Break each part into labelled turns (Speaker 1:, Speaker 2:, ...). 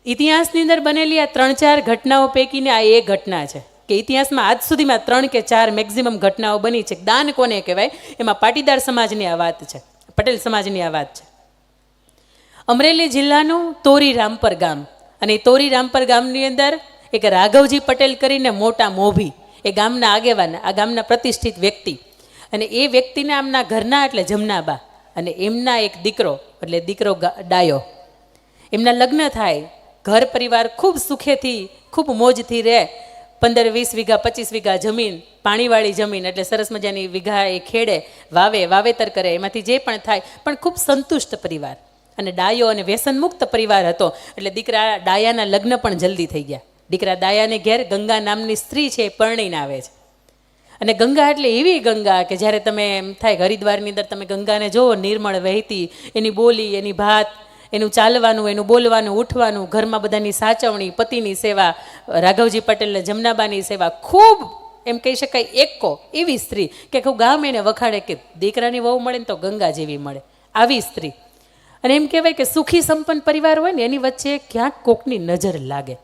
Speaker 1: ઇતિહાસની અંદર બનેલી આ 3-4 ઘટનાઓ પૈકીને આ એક ઘટના છે કે ઇતિહાસમાં આજ સુધીમાં 3 કે 4 મેક્ઝિમમ ઘટનાઓ બની છે. દાન કોને કહેવાય? એમાં પાટીદાર સમાજની આ વાત છે, પટેલ સમાજની આ વાત છે. અમરેલી જિલ્લાનું તોરી રામપર ગામ, અને તોરી રામપર ગામની અંદર એક રાઘવજી પટેલ કરીને મોટા મોભી, એ ગામના આગેવાન, આ ગામના પ્રતિષ્ઠિત વ્યક્તિ, અને એ વ્યક્તિના આમના ઘરના એટલે જમનાબા, અને એમના એક દીકરો એટલે દીકરો ડાયો, એમના લગ્ન થાય, ઘર પરિવાર ખૂબ સુખેથી ખૂબ મોજથી રહે. 15-20 વીઘા 25 વીઘા જમીન, પાણીવાળી જમીન, એટલે સરસ મજાની વીઘા એ ખેડે, વાવેતર કરે, એમાંથી જે પણ થાય, પણ ખૂબ સંતુષ્ટ પરિવાર, અને ડાયો અને વ્યસનમુક્ત પરિવાર હતો. એટલે દીકરા ડાયાના લગ્ન પણ જલ્દી થઈ ગયા. દીકરા ડાયાને ઘેર ગંગા નામની સ્ત્રી છે એ પરણીને આવે છે. અને ગંગા એટલે એવી ગંગા કે જ્યારે તમે એમ થાય હરિદ્વારની અંદર તમે ગંગાને જુઓ, નિર્મળ વહેતી, એની બોલી, એની ભાત, એનું ચાલવાનું, એનું બોલવાનું, ઉઠવાનું, ઘરમાં બધાની સાચવણી, પતિની સેવા, રાઘવજી પટેલને જમનાબાની સેવા, ખૂબ એમ કહી શકાય એકો એવી સ્ત્રી કે આખું ગામ એને વખાડે કે દીકરાની વહુ મળે ને તો ગંગા જેવી મળે, આવી સ્ત્રી. અને એમ કહેવાય કે સુખી સંપન્ન પરિવાર હોય ને એની વચ્ચે ક્યાંક કોકની નજર લાગે.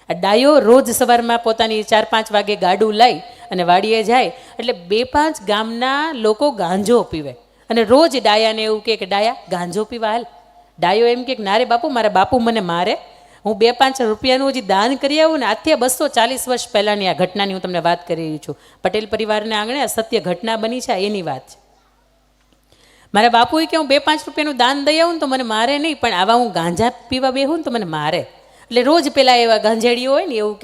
Speaker 1: આ ડાયો રોજ સવારમાં પોતાની 4-5 વાગે ગાડું લઈ અને વાડીએ જાય, એટલે 2-5 ગામના લોકો ગાંજો પીવે, અને રોજ ડાયાને એવું કહે કે ડાયા ગાંજો પીવા હાલ. ડાયો એમ કે ના રે બાપુ, મારા બાપુ મને મારે, હું 2-5 રૂપિયાનું હજી દાન કરી આવું ને. આથી 240 વર્ષ પહેલાંની આ ઘટનાની હું તમને વાત કરી રહી છું. પટેલ પરિવારને આંગણે સત્ય ઘટના બની છે એની વાત છે. મારા બાપુએ કે હું 2-5 રૂપિયાનું દાન દઈ આવું ને તો મને મારે નહીં, પણ આવા હું ગાંજા પીવા બેહું ને તો મને મારે. એટલે રોજ પેલા એવા ગાંજેડીઓ હોય ને એવું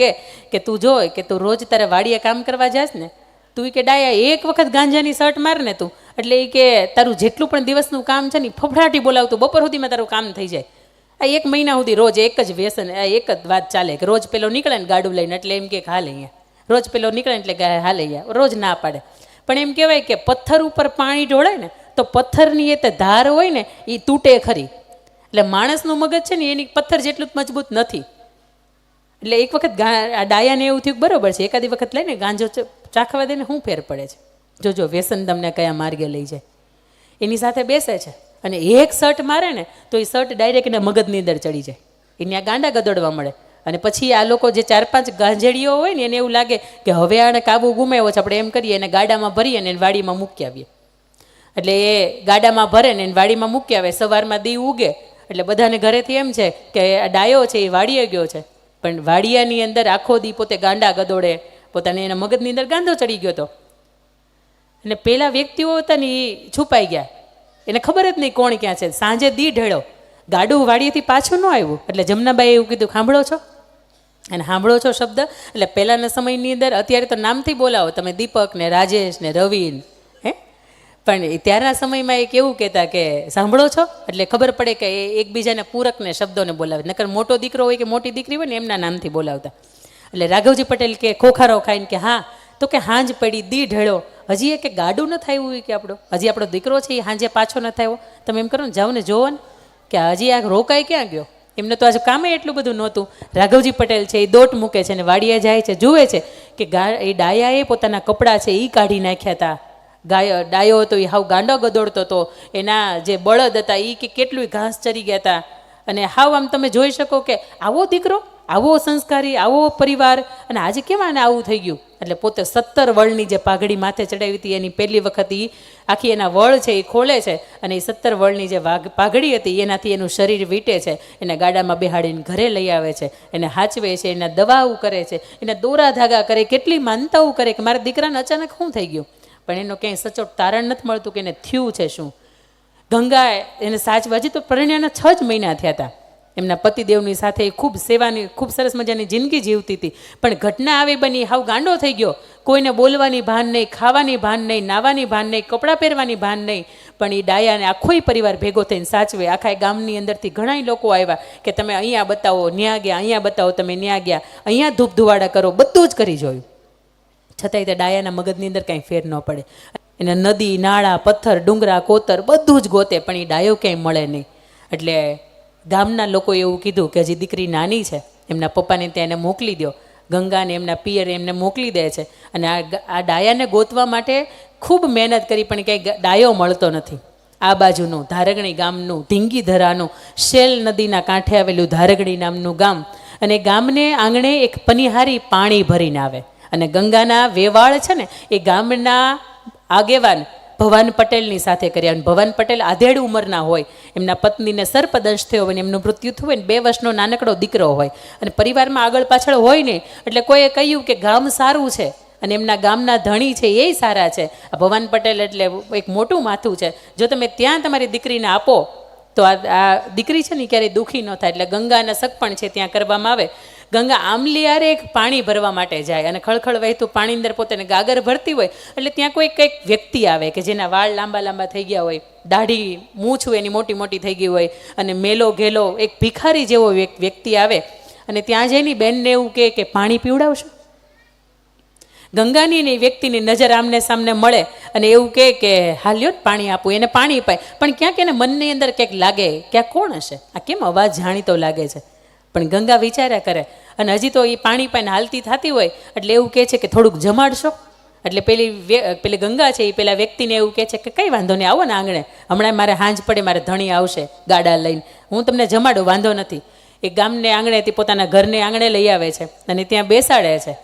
Speaker 1: કે તું જોઈ કે તું રોજ તારા વાડીએ કામ કરવા જાસ ને, તું કે ડાયા એક વખત ગાંજાની શર્ટ માર ને તું, એટલે એ કે તારું જેટલું પણ દિવસનું કામ છે ને ફફડાટી બોલાવતું, બપોર સુધીમાં તારું કામ થઈ જાય. આ 1 મહિના સુધી રોજ એક જ વ્યસન, આ એક જ વાત ચાલે કે રોજ પેલો નીકળે ને ગાડું લઈને એટલે એમ કે હાલે અહીંયા, રોજ પેલો નીકળે એટલે હાલે અહીંયા, રોજ ના પાડે. પણ એમ કહેવાય કે પથ્થર ઉપર પાણી ઢોળે ને તો પથ્થરની એ ધાર હોય ને એ તૂટે ખરી. એટલે માણસનું મગજ છે ને એની પથ્થર જેટલું મજબૂત નથી. એટલે એક વખત ડાયાને એવું થયું બરોબર છે, એકાદી વખત લઈને ગાંજો ચાખવા દે ને શું ફેર પડે છે, જોજો વ્યસન તમને કયા માર્ગે લઈ જાય. એની સાથે બેસે છે અને એક શર્ટ મારે ને તો એ શર્ટ ડાયરેક્ટ એના મગજની અંદર ચડી જાય, એને આ ગાંડા ગદોડવા મળે. અને પછી આ લોકો જે 4-5 ગાંજેડીઓ હોય ને એને એવું લાગે કે હવે આને કાબુ ગુમાવ્યો છે, આપણે એમ કરીએ એને ગાડામાં ભરીએ ને એને વાડીમાં મૂકી આવીએ. એટલે એ ગાડામાં ભરે ને એને વાડીમાં મૂકી આવે. સવારમાં દી ઉગે એટલે બધાને ઘરેથી એમ છે કે આ ડાયો છે એ વાડીએ ગયો છે, પણ વાડિયાની અંદર આખો દી પોતે ગાંડા ગદોડે, પોતાને એના મગજની અંદર ગાંધો ચડી ગયો હતો. અને પેલા વ્યક્તિઓ હતા ને એ છુપાઈ ગયા, એને ખબર જ નહીં કોણ ક્યાં છે. સાંજે દી ઢળ્યો, ગાડું વાડીએથી પાછું ન આવ્યું, એટલે જમનાબાઈએ એવું કીધું સાંભળો છો? અને સાંભળો છો શબ્દ એટલે પહેલાંના સમયની અંદર, અત્યારે તો નામથી બોલાવો તમે, દીપક ને રાજેશ ને રવિન, હે, પણ ત્યારના સમયમાં એક એવું કહેતા કે સાંભળો છો, એટલે ખબર પડે કે એકબીજાને પૂરકને શબ્દોને બોલાવે. નકર મોટો દીકરો હોય કે મોટી દીકરી હોય ને એમના નામથી બોલાવતા. એટલે રાઘવજી પટેલ કે ખોખારો ખાઈને કે હા, તો કે હાંજ પડી, દી ઢળ્યો, હજી એ કે ગાડું ન થયું હોય કે હજી આપણો દીકરો છે એ હાંજે પાછો ન થયો. તમે એમ કરો ને, જાઓ ને જોવો ને કે હજી આ રોકાઈ ક્યાં ગયો. એમને તો આજે કામે એટલું બધું નહોતું. રાઘવજી પટેલ છે એ દોટ મૂકે છે અને વાડીએ જાય છે, જુએ છે કે એ ડાયાએ પોતાના કપડાં છે એ કાઢી નાખ્યા હતા. ડાયો હતો એ હાવ ગાંડો ગદોડતો હતો, એના જે બળદ હતા એ કે કેટલું ઘાસ ચરી ગયા હતા. અને હાવ આમ તમે જોઈ શકો કે આવો દીકરો, આવો સંસ્કારી, આવો પરિવાર, અને આજે કેમ આને આવું થઈ ગયું. એટલે પોતે 17 વળની જે પાઘડી માથે ચડાવી હતી એની પહેલી વખત એ આખી એના વળ છે એ ખોલે છે, અને એ 17 વળની જે પાઘડી હતી એનાથી એનું શરીર વીંટે છે, એને ગાડામાં બેહાડીને ઘરે લઈ આવે છે, એને હાચવે છે, એના દવાઓ કરે છે, એના દોરા ધાગા કરે, કેટલી માનતાઓ કરે કે મારા દીકરાને અચાનક શું થઈ ગયું. પણ એનો ક્યાંય સચોટ તારણ નથી મળતું કે એને થયું છે શું. ગંગા એને સાચવા, હજી તો પરણ્યાના 6 જ મહિના થયા હતા. એમના પતિદેવની સાથે ખૂબ સેવાની, ખૂબ સરસ મજાની જિંદગી જીવતી હતી. પણ ઘટના આવી બની, હાવ ગાંડો થઈ ગયો. કોઈને બોલવાની ભાન નહીં, ખાવાની ભાન નહીં, નાવાની ભાન નહીં, કપડાં પહેરવાની ભાન નહીં. પણ એ ડાયાને આખોય પરિવાર ભેગો થઈને સાચવે. આખા ગામની અંદરથી ઘણા લોકો આવ્યા કે તમે અહીંયા બતાવો, ન્યા ગયા, અહીંયા બતાવો, તમે ન્યા ગયા, અહીંયા ધૂપ ધુવાડા કરો, બધું જ કરી જોયું. છતાંય તે ડાયાના મગજની અંદર કાંઈ ફેર ન પડે. એને નદી, નાળા, પથ્થર, ડુંગરા, કોતર બધું જ ગોતે, પણ એ ડાયો ક્યાંય મળે નહીં. એટલે ગામના લોકોએ એવું કીધું કે હજી દીકરી નાની છે, એમના પપ્પાને ત્યાં એને મોકલી દો. ગંગાને એમના પિયર એમને મોકલી દે છે. અને આ ડાયાને ગોતવા માટે ખૂબ મહેનત કરી પણ ક્યાંય ડાયો મળતો નથી. આ બાજુનું ધારગણી ગામનું ધીંગીધરાનું શેલ નદીના કાંઠે આવેલું ધારગણી નામનું ગામ, અને ગામને આંગણે એક પનિહારી પાણી ભરીને આવે. અને ગંગાના વેવાળ છે ને એ ગામના આગેવાન ભવાન પટેલની સાથે કર્યા. અને ભવાન પટેલ આધેડ ઉંમરના હોય, એમના પત્નીને સર્પદંશ થયો હોય, એમનું મૃત્યુ થયું હોય ને 2 વર્ષનો નાનકડો દીકરો હોય, અને પરિવારમાં આગળ પાછળ હોય નહીં. એટલે કોઈએ કહ્યું કે ગામ સારું છે અને એમના ગામના ધણી છે એ સારા છે. આ ભવાન પટેલ એટલે એક મોટું માથું છે. જો તમે ત્યાં તમારી દીકરીને આપો તો આ દીકરી છે ને ક્યારેય દુઃખી ન થાય. એટલે ગંગાના સગપણ છે ત્યાં કરવામાં આવે. ગંગા આમલીયારે એક પાણી ભરવા માટે જાય અને ખળખળ વહેતું પાણી અંદર પોતાને ગાગર ભરતી હોય. એટલે ત્યાં કંઈક વ્યક્તિ આવે કે જેના વાળ લાંબા લાંબા થઈ ગયા હોય, દાઢી મૂછ હોય એની મોટી મોટી થઈ ગઈ હોય, અને મેલો ઘેલો એક ભિખારી જેવો વ્યક્તિ આવે અને ત્યાં જઈને બેનને એવું કહે કે પાણી પીવડાવશો. ગંગાની ને વ્યક્તિની નજર આમને સામને મળે અને એવું કહે કે હાલ્યો પાણી આપું. એને પાણી પાય, પણ ક્યાંક એને મનની અંદર ક્યાંક લાગે ક્યાંક કોણ હશે, આ કેમ અવાજ જાણીતો લાગે છે. પણ ગંગા વિચાર્યા કરે અને હજી તો એ પાણી પાઈને હાલતી થતી હોય એટલે એવું કહે છે કે થોડુંક જમાડશો. એટલે પેલી ગંગા છે એ પેલા વ્યક્તિને એવું કહે છે કે કંઈ વાંધો નહીં, આવો ને આંગણે, હમણાં મારે હાંજ પડે, મારે ધણી આવશે ગાડા લઈને, હું તમને જમાડું, વાંધો નથી. એ ગામને આંગણેથી પોતાના ઘરને આંગણે લઈ આવે છે અને ત્યાં બેસાડે છે.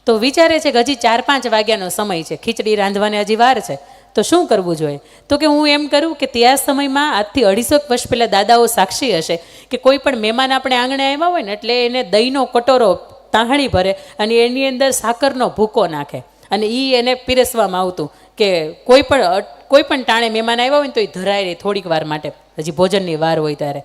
Speaker 1: તો વિચારે છે કે હજી 4-5 વાગ્યાનો સમય છે, ખીચડી રાંધવાને હજી વાર છે, તો શું કરવું જોઈએ? તો કે હું એમ કરું કે ત્યાં સમયમાં આજથી 250 વર્ષ પહેલાં દાદાઓ સાક્ષી હશે કે કોઈ પણ મહેમાન આપણે આંગણે આવ્યા હોય ને એટલે એને દહીંનો કટોરો તાહણી ભરે અને એની અંદર સાકરનો ભૂકો નાખે અને એ એને પીરસવામાં આવતું કે કોઈ પણ ટાણે મહેમાન આવ્યા હોય ને તો એ ધરાય રહે થોડીક વાર માટે, હજી ભોજનની વાર હોય ત્યારે.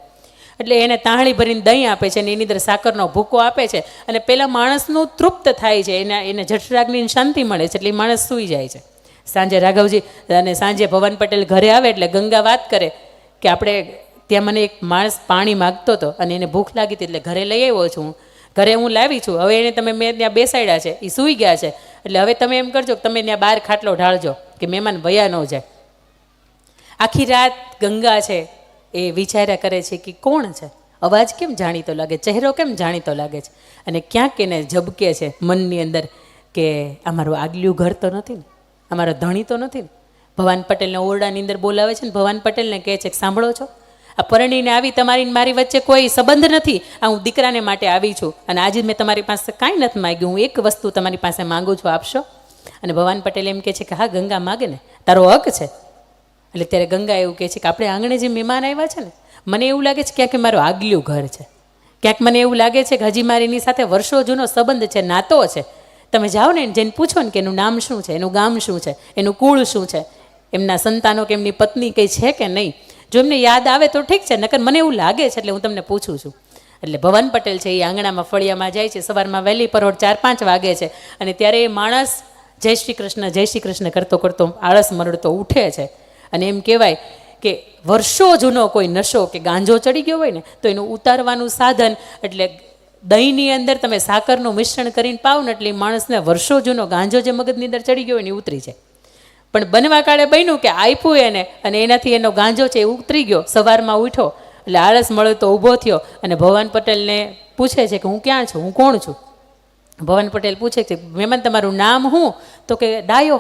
Speaker 1: એટલે એને તાહણી ભરીને દહીં આપે છે અને એની અંદર સાકરનો ભૂકો આપે છે અને પેલા માણસનું તૃપ્ત થાય છે, એને જઠરાગ્નિની શાંતિ મળે છે એટલે એ માણસ સૂઈ જાય છે. સાંજે રાઘવજી અને સાંજે ભવાન પટેલ ઘરે આવે એટલે ગંગા વાત કરે કે આપણે ત્યાં મને એક માણસ પાણી માગતો હતો અને એને ભૂખ લાગી હતી એટલે ઘરે લઈ આવ્યો છું, ઘરે હું લાવી છું, હવે એને તમે મેં ત્યાં બેસાડ્યા છે, એ સૂઈ ગયા છે, એટલે હવે તમે એમ કરજો કે તમે ત્યાં બહાર ખાટલો ઢાળજો કે મહેમાન વયા ન જાય. આખી રાત ગંગા છે એ વિચાર્યા કરે છે કે કોણ છે, અવાજ કેમ જાણીતો લાગે, ચહેરો કેમ જાણીતો લાગે છે, અને ક્યાંક એને ઝબકે છે મનની અંદર કે આ મારું આગલું ઘર તો નથી ને, અમારો ધણી તો નથી ને. ભવાન પટેલને ઓરડાની અંદર બોલાવે છે ને ભવાન પટેલને કહે છે કે સાંભળો છો, આ પરણીને આવી તમારી મારી વચ્ચે કોઈ સંબંધ નથી, આ હું દીકરાને માટે આવી છું અને આજે મેં તમારી પાસે કાંઈ નથી માગ્યું, હું એક વસ્તુ તમારી પાસે માગું છું, આપશો? અને ભવાન પટેલ એમ કહે છે કે હા ગંગા માગે ને, તારો હક છે. એટલે ત્યારે ગંગા એવું કહે છે કે આપણે આંગણે જે મહેમાન આવ્યા છે ને, મને એવું લાગે છે ક્યાંક મારું આગલું ઘર છે, ક્યાંક મને એવું લાગે છે કે હજી મારી એની સાથે વર્ષો જૂનો સંબંધ છે, નાતો છે. તમે જાઓ ને જઈને પૂછો ને કે એનું નામ શું છે, એનું ગામ શું છે, એનું કુળ શું છે, એમના સંતાનો કે એમની પત્ની કંઈ છે કે નહીં. જો એમને યાદ આવે તો ઠીક છે, નકર મને એવું લાગે છે એટલે હું તમને પૂછું છું. એટલે ભવાન પટેલ છે એ આંગણામાં ફળિયામાં જાય છે, સવારમાં વહેલી પરોઢ 4-5 વાગે છે અને ત્યારે એ માણસ જય શ્રી કૃષ્ણ કરતો કરતો આળસ મરડતો ઉઠે છે. અને એમ કહેવાય કે વર્ષો જૂનો કોઈ નશો કે ગાંજો ચડી ગયો હોય ને તો એનું ઉતારવાનું સાધન એટલે દહીંની અંદર તમે સાકરનું મિશ્રણ કરીને પાવ ને એટલે માણસને વર્ષો જૂનો ગાંજો જે મગજની અંદર ચડી ગયો હોય ને ઉતરી જાય. પણ બનવા કાળે બન્યું કે આપ્યું એને અને એનાથી એનો ગાંજો છે એ ઉતરી ગયો. સવારમાં ઉઠ્યો એટલે આળસ મળ્યો તો ઊભો થયો અને ભવાન પટેલને પૂછે છે કે હું ક્યાં છું, હું કોણ છું? ભવાન પટેલ પૂછે છે મહેમાન તમારું નામ શું? તો કે ડાયો.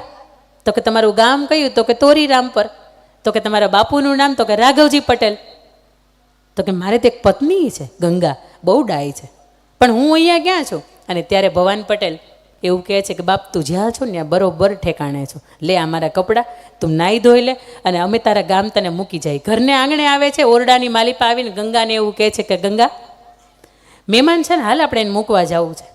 Speaker 1: તો કે તમારું ગામ કયું? તો કે તોરીરામ પર. તો કે તમારા બાપુનું નામ? તો કે રાઘવજી પટેલ. તો કે મારે તો એક પત્ની છે ગંગા, બહુ ડાય છે, પણ હું અહીંયા ક્યાં છું? અને ત્યારે ભવાન પટેલ એવું કહે છે કે બાપ તું જ્યાં છો ને ત્યાં બરોબર ઠેકાણે છો, લે આ મારા કપડાં, તું નાહી ધોઈ લે અને અમે તારા ગામ તને મૂકી જાય. ઘરને આંગણે આવે છે, ઓરડાની માલિપા આવીને ગંગાને એવું કહે છે કે ગંગા મહેમાન છે ને, હાલ આપણે એને મૂકવા જવું છે,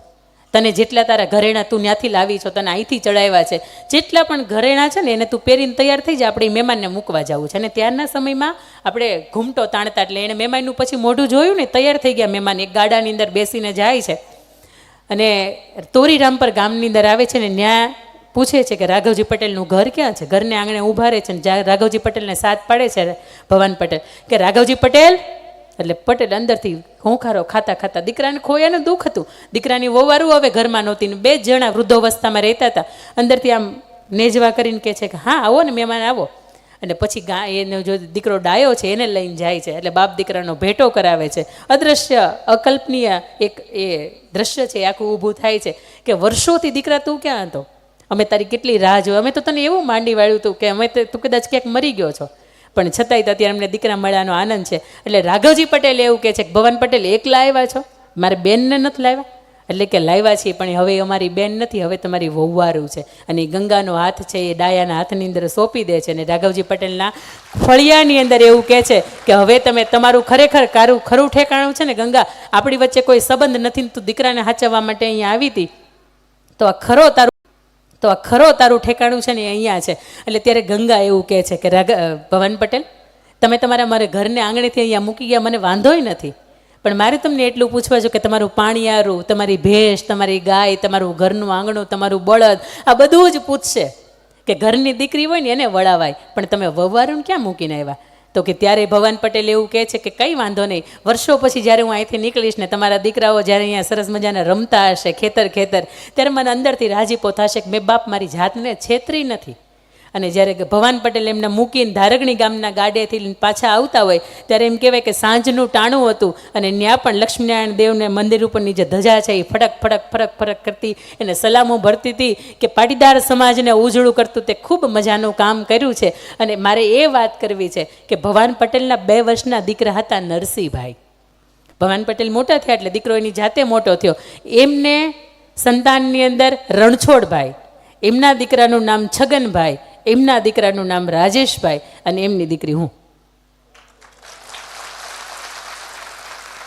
Speaker 1: તને જેટલા તારા ઘરેણા તું ત્યાંથી લાવી છો, તને અહીંથી ચડાવ્યા છે, જેટલા પણ ઘરેણા છે ને એને તું પહેરીને તૈયાર થઈ જાય, આપણે મહેમાનને મૂકવા જવું છે. અને ત્યારના સમયમાં આપણે ઘૂમટો તાણતા એટલે એને મહેમાનનું પછી મોઢું જોયું ને, તૈયાર થઈ ગયા મહેમાન, એક ગાડાની અંદર બેસીને જાય છે અને તોરીરામ પર ગામની અંદર આવે છે ને ત્યાં પૂછે છે કે રાઘવજી પટેલનું ઘર ક્યાં છે? ઘરને આંગણે ઊભા રહે છે ને જ્યાં રાઘવજી પટેલને સાથ પાડે છે ભવાન પટેલ કે રાઘવજી પટેલ. એટલે પટેલ અંદરથી હોંખારો ખાતા ખાતા, દીકરાને ખોયાનું દુઃખ હતું, દીકરાની વહુવારું હવે ઘરમાં નહોતી ને 2 જણા વૃદ્ધોવસ્થામાં રહેતા હતા, અંદરથી આમ નેજવા કરીને કહે છે કે હા આવો ને મહેમાન આવો. અને પછી એનો જો દીકરો ડાયો છે એને લઈને જાય છે એટલે બાપ દીકરાનો ભેટો કરાવે છે. અદૃશ્ય અકલ્પનીય એક એ દ્રશ્ય છે આખું ઊભું થાય છે કે વર્ષોથી દીકરા તું ક્યાં હતો, અમે તારી કેટલી રાહ જોઈ, અમે તો તને એવું માંડી વાળ્યું હતું કે અમે તું કદાચ ક્યાંક મરી ગયો છો, પણ છતાંય તો અત્યારે અમને દીકરા મળ્યાનો આનંદ છે. એટલે રાઘવજી પટેલ એવું કહે છે કે ભવાન પટેલ એકલા આવ્યા છો, મારે બેનને નથી લાવ્યા? એટલે કે લાવ્યા છીએ, પણ હવે અમારી બેન નથી, હવે તમારી વહુવારું છે. અને એ ગંગાનો હાથ છે એ ડાયાના હાથની અંદર સોંપી દે છે. અને રાઘવજી પટેલના ફળિયાની અંદર એવું કહે છે કે હવે તમે તમારું ખરેખર ખરું ઠેકાણું છે ને ગંગા, આપણી વચ્ચે કોઈ સંબંધ નથી, તું દીકરાને હાચવવા માટે અહીંયા આવી હતી, તો આ ખરો તારું ઠેકાણું છે ને અહીંયા છે. એટલે ત્યારે ગંગા એવું કહે છે કે ભવાન પટેલ, તમે તમારા મારે ઘરને આંગણેથી અહીંયા મૂકી ગયા, મને વાંધોય નથી, પણ મારે તમને એટલું પૂછવા છે કે તમારું પાણીયારું, તમારી ભેંસ, તમારી ગાય, તમારું ઘરનું આંગણું, તમારું બળદ, આ બધું જ પૂછશે. કે ઘરની દીકરી હોય ને એને વળાવાય, પણ તમે વહુવારું ક્યાં મૂકીને આવ્યા? તો કે ત્યારે ભવાન પટેલ એવું કહે છે કે કંઈ વાંધો નહીં, વર્ષો પછી જ્યારે હું અહીંથી નીકળીશ ને તમારા દીકરાઓ જ્યારે અહીંયા સરસ મજાના રમતા હશે ખેતર ત્યારે મને અંદરથી રાજીપો થશે કે મેં બાપ મારી જાતને છેતરી નથી. અને જ્યારે ભવાન પટેલ એમને મૂકીને ધારગણી ગામના ગાડેથી પાછા આવતા હોય ત્યારે એમ કહેવાય કે સાંજનું ટાણું હતું અને ત્યાં પણ લક્ષ્મીનારાયણ દેવને મંદિર ઉપરની જે ધજા છે એ ફડક ફડક ફરક ફરક કરતી એને સલામો ભરતી હતી કે પાટીદાર સમાજને ઉજળું કરતું તે ખૂબ મજાનું કામ કર્યું છે. અને મારે એ વાત કરવી છે કે ભવાન પટેલના 2 વર્ષના દીકરા હતા નરસિંહભાઈ. ભવાન પટેલ મોટા થયા એટલે દીકરો એની જાતે મોટો થયો. એમને સંતાનની અંદર રણછોડભાઈ, એમના દીકરાનું નામ છગનભાઈ, એમના દીકરાનું નામ રાજેશભાઈ અને એમની દીકરી હું.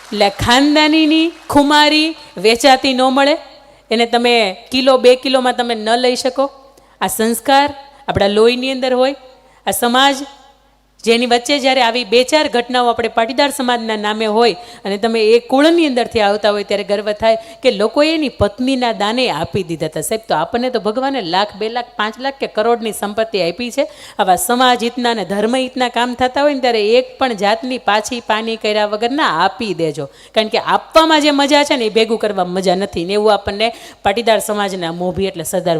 Speaker 1: એટલે ખાનદાનીની ખુમારી વેચાતી ન મળે, એને તમે કિલો 2 કિલોમાં તમે ન લઈ શકો. આ સંસ્કાર આપણા લોહીની અંદર હોય. આ સમાજ જેની વચ્ચે જ્યારે આવી 2-4 ઘટનાઓ આપણે પાટીદાર સમાજના નામે હોય અને તમે એ કુળની અંદરથી આવતા હોય ત્યારે ગર્વ થાય કે લોકોએ એની પત્નીના દાને આપી દીધા હતા. સાહેબ, તો આપણને તો ભગવાને 1 લાખ 2 લાખ 5 લાખ કે કરોડની સંપત્તિ આપી છે. આવા સમાજ હિતના અને ધર્મ હિતના કામ થતા હોય ને ત્યારે એક પણ જાતની પાછી પાની કર્યા વગરના આપી દેજો. કારણ કે આપવામાં જે મજા છે ને એ ભેગું કરવામાં મજા નથી ને એવું આપણને પાટીદાર સમાજના મોભી એટલે સરદાર